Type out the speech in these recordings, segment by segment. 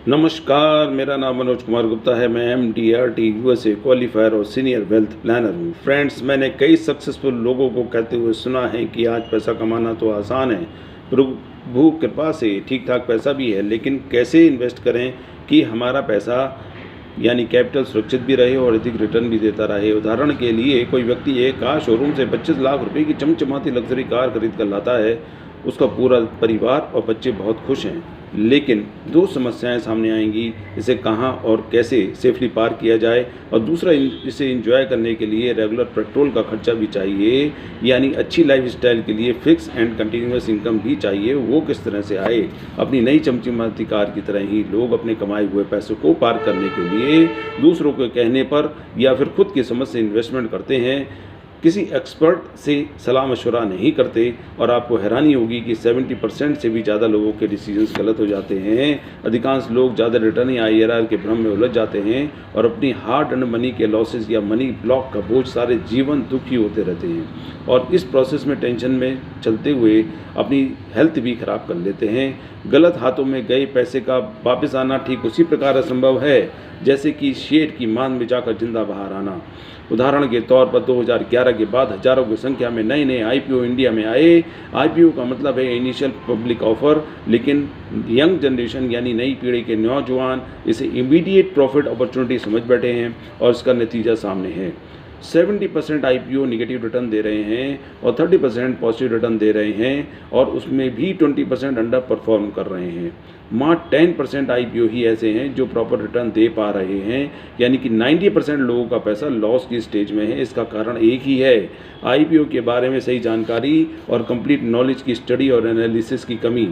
नमस्कार, मेरा नाम मनोज कुमार गुप्ता है। मैं MDRT USA क्वालिफायर और सीनियर वेल्थ प्लानर हूँ। फ्रेंड्स, मैंने कई सक्सेसफुल लोगों को कहते हुए सुना है कि आज पैसा कमाना तो आसान है, प्रभु कृपा से ठीक ठाक पैसा भी है, लेकिन कैसे इन्वेस्ट करें कि हमारा पैसा यानी कैपिटल सुरक्षित भी रहे और अधिक रिटर्न भी देता रहे। उदाहरण के लिए, कोई व्यक्ति एक कार शोरूम से 25 लाख रुपए की चमचमाती लग्जरी कार खरीद कर लाता है। उसका पूरा परिवार और बच्चे बहुत खुश हैं, लेकिन दो समस्याएं सामने आएंगी: इसे कहां और कैसे सेफली पार किया जाए, और दूसरा, इसे एंजॉय करने के लिए रेगुलर पेट्रोल का खर्चा भी चाहिए, यानी अच्छी लाइफस्टाइल के लिए फिक्स एंड कंटिन्यूस इनकम भी चाहिए। वो किस तरह से आए? अपनी नई चमचमाती कार की तरह ही लोग अपने कमाए हुए पैसों को पार करने के लिए दूसरों के कहने पर या फिर खुद की समझ से इन्वेस्टमेंट करते हैं, किसी एक्सपर्ट से सलाह मशवरा नहीं करते। और आपको हैरानी होगी कि 70% से भी ज़्यादा लोगों के डिसीजंस गलत हो जाते हैं। अधिकांश लोग ज़्यादा रिटर्न या IRR के भ्रम में उलझ जाते हैं और अपनी हार्ड अर्न्ड मनी के लॉसेस या मनी ब्लॉक का बोझ सारे जीवन दुखी होते रहते हैं, और इस प्रोसेस में टेंशन में चलते हुए अपनी हेल्थ भी ख़राब कर लेते हैं। गलत हाथों में गए पैसे का वापस आना ठीक उसी प्रकार असंभव है जैसे कि शेर की मान में जाकर जिंदा बाहर आना। उदाहरण के तौर पर 2011 के बाद हजारों की संख्या में नए IPO इंडिया में आए। IPO का मतलब है इनिशियल पब्लिक ऑफर, लेकिन यंग जनरेशन यानी नई पीढ़ी के नौजवान इसे इमीडिएट प्रॉफिट अपॉर्चुनिटी समझ बैठे हैं, और इसका नतीजा सामने है। 70% IPO निगेटिव रिटर्न दे रहे हैं और 30% पॉजिटिव रिटर्न दे रहे हैं, और उसमें भी 20% अंडर परफॉर्म कर रहे हैं। मात्र 10% IPO ही ऐसे हैं जो प्रॉपर रिटर्न दे पा रहे हैं, यानी कि 90% लोगों का पैसा लॉस की स्टेज में है। इसका कारण एक ही है: IPO के बारे में सही जानकारी और कंप्लीट नॉलेज की स्टडी और एनालिसिस की कमी।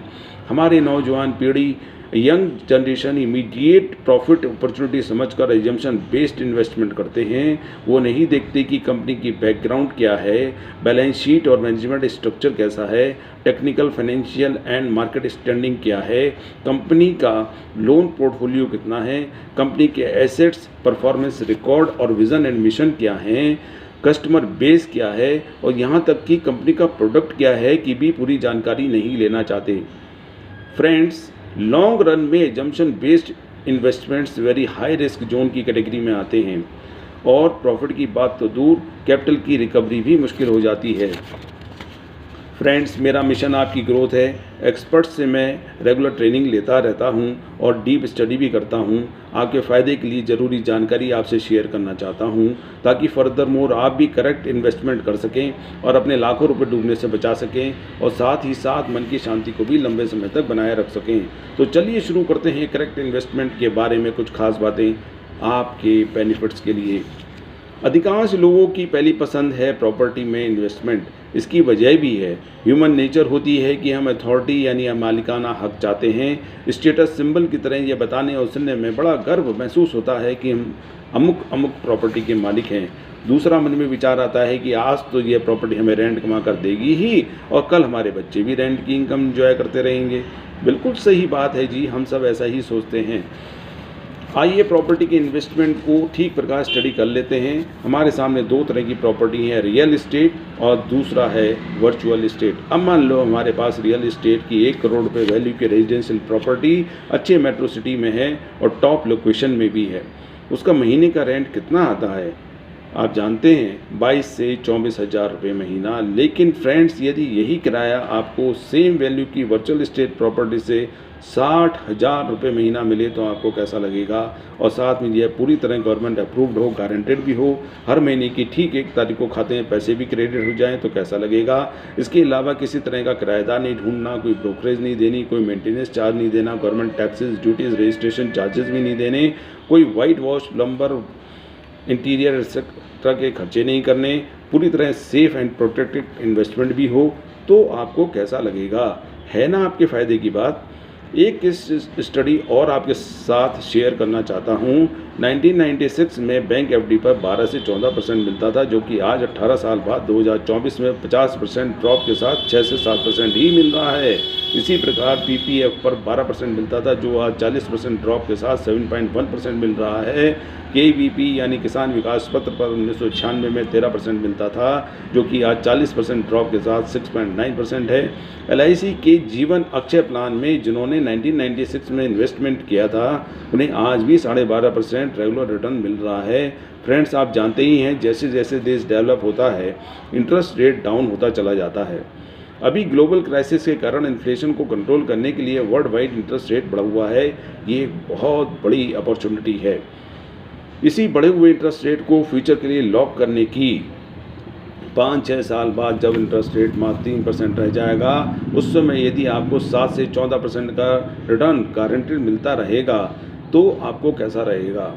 हमारे नौजवान पीढ़ी, young generation immediate profit opportunity समझकर एजम्पशन बेस्ड इन्वेस्टमेंट करते हैं। वो नहीं देखते कि कंपनी की बैकग्राउंड क्या है, बैलेंस शीट और मैनेजमेंट स्ट्रक्चर कैसा है, technical, financial and market standing क्या है, कंपनी का लोन पोर्टफोलियो कितना है, कंपनी के एसेट्स, परफॉर्मेंस रिकॉर्ड और विजन एंड मिशन क्या हैं, कस्टमर बेस क्या है, और यहाँ तक कि कंपनी का प्रोडक्ट क्या है कि भी पूरी जानकारी नहीं लेना चाहते। फ्रेंड्स, लॉन्ग रन में assumption based investments very high risk zone की कैटेगरी में आते हैं, और प्रॉफिट की बात तो दूर, कैपिटल की रिकवरी भी मुश्किल हो जाती है। फ्रेंड्स, मेरा मिशन आपकी ग्रोथ है। एक्सपर्ट्स से मैं रेगुलर ट्रेनिंग लेता रहता हूं और डीप स्टडी भी करता हूं। आपके फ़ायदे के लिए ज़रूरी जानकारी आपसे शेयर करना चाहता हूं, ताकि फर्दर मोर आप भी करेक्ट इन्वेस्टमेंट कर सकें और अपने लाखों रुपए डूबने से बचा सकें, और साथ ही साथ मन की शांति को भी लंबे समय तक बनाए रख सकें। तो चलिए शुरू करते हैं करेक्ट इन्वेस्टमेंट के बारे में कुछ खास बातें आपके बेनिफिट्स के लिए। अधिकांश लोगों की पहली पसंद है प्रॉपर्टी में इन्वेस्टमेंट। इसकी वजह भी है, ह्यूमन नेचर होती है कि हम अथॉरिटी यानी मालिकाना हक चाहते हैं। स्टेटस सिंबल की तरह यह बताने और सुनने में बड़ा गर्व महसूस होता है कि हम अमुक अमुक प्रॉपर्टी के मालिक हैं। दूसरा, मन में विचार आता है कि आज तो यह प्रॉपर्टी हमें रेंट कमा कर देगी ही, और कल हमारे बच्चे भी रेंट की इनकम एंजॉय करते रहेंगे। बिल्कुल सही बात है जी, हम सब ऐसा ही सोचते हैं। आइए प्रॉपर्टी के इन्वेस्टमेंट को ठीक प्रकार स्टडी कर लेते हैं। हमारे सामने दो तरह की प्रॉपर्टी है, रियल इस्टेट और दूसरा है वर्चुअल इस्टेट। अब मान लो हमारे पास रियल इस्टेट की 1 करोड़ रुपए वैल्यू की रेजिडेंशियल प्रॉपर्टी अच्छे मेट्रो सिटी में है और टॉप लोकेशन में भी है। उसका महीने का रेंट कितना आता है आप जानते हैं? 22 से 24 हज़ार रुपये महीना। लेकिन फ्रेंड्स, यदि यही किराया आपको सेम वैल्यू की वर्चुअल इस्टेट प्रॉपर्टी से 60 हज़ार रुपये महीना मिले तो आपको कैसा लगेगा? और साथ में यह पूरी तरह गवर्नमेंट अप्रूव्ड हो, गारंटेड भी हो, हर महीने की ठीक 1 तारीख को खाते में पैसे भी क्रेडिट हो जाएं तो कैसा लगेगा? इसके अलावा किसी तरह का किराएदार नहीं ढूंढना, कोई ब्रोकरेज नहीं देनी, कोई मेंटेनेंस चार्ज नहीं देना, government taxes, duties, registration charges भी नहीं देने, कोई white wash, plumber, interior etcetera के खर्चे नहीं करने, पूरी तरह सेफ एंड प्रोटेक्टेड इन्वेस्टमेंट भी हो, तो आपको कैसा लगेगा? है ना आपके फ़ायदे की बात? एक केस स्टडी और आपके साथ शेयर करना चाहता हूँ। 1996 में बैंक FD पर 12 से 14% मिलता था, जो कि आज 18 साल बाद 2024 में 50% ड्रॉप के साथ 6 से 7% ही मिल रहा है। इसी प्रकार PPF पर 12% मिलता था, जो आज 40% ड्रॉप के साथ 7.1% मिल रहा है। KVP यानी किसान विकास पत्र पर 1996 में 13% मिलता था, जो कि आज 40% ड्रॉप के साथ 6.9% है। LIC के जीवन अक्षय प्लान में जिन्होंने 1996 में इन्वेस्टमेंट किया था उन्हें आज भी 12.5% रेगुलर रिटर्न मिल रहा है। फ्रेंड्स, आप जानते ही हैं जैसे जैसे देश डेवलप होता है इंटरेस्ट रेट डाउन होता चला जाता है। अभी ग्लोबल क्राइसिस के कारण इन्फ्लेशन को कंट्रोल करने के लिए वर्ल्ड वाइड इंटरेस्ट रेट बढ़ा हुआ है। ये एक बहुत बड़ी अपॉर्चुनिटी है। इसी बढ़े हुए इंटरेस्ट रेट को फ्यूचर के लिए लॉक करने की 5-6 साल बाद जब इंटरेस्ट रेट मात्र 3% रह जाएगा, उस समय यदि आपको 7 से 14% का रिटर्न गारंटेड मिलता रहेगा तो आपको कैसा रहेगा।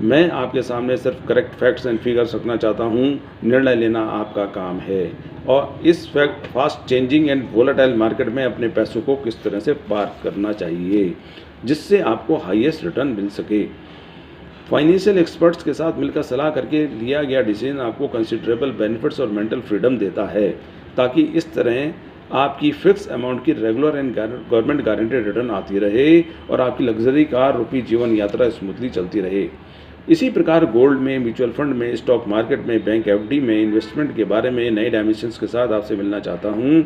मैं आपके सामने सिर्फ करेक्ट फैक्ट्स एंड फिगर्स रखना चाहता हूँ, निर्णय लेना आपका काम है। और इस fast changing and volatile market में अपने पैसों को किस तरह से पार्क करना चाहिए जिससे आपको हाईएस्ट रिटर्न मिल सके। फाइनेंशियल एक्सपर्ट्स के साथ मिलकर सलाह करके लिया गया डिसीजन आपको कंसिडरेबल बेनिफिट्स और मेंटल फ्रीडम देता है, ताकि इस तरह आपकी फिक्स अमाउंट की regular and government guaranteed return आती रहे और आपकी लग्जरी कार रूपी जीवन यात्रा स्मूथली चलती रहे। इसी प्रकार गोल्ड में, म्यूचुअल फंड में, स्टॉक मार्केट में, बैंक एफडी में इन्वेस्टमेंट के बारे में नए डायमेंशंस के साथ आपसे मिलना चाहता हूँ।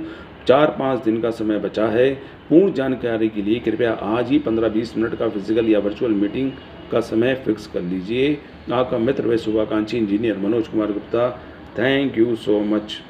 4-5 दिन का समय बचा है। पूर्ण जानकारी के लिए कृपया आज ही 15-20 मिनट का फिजिकल या वर्चुअल मीटिंग का समय फिक्स कर लीजिए। आपका मित्र व शुभाकांक्षी engineer Manoj Kumar Gupta. Thank you so much.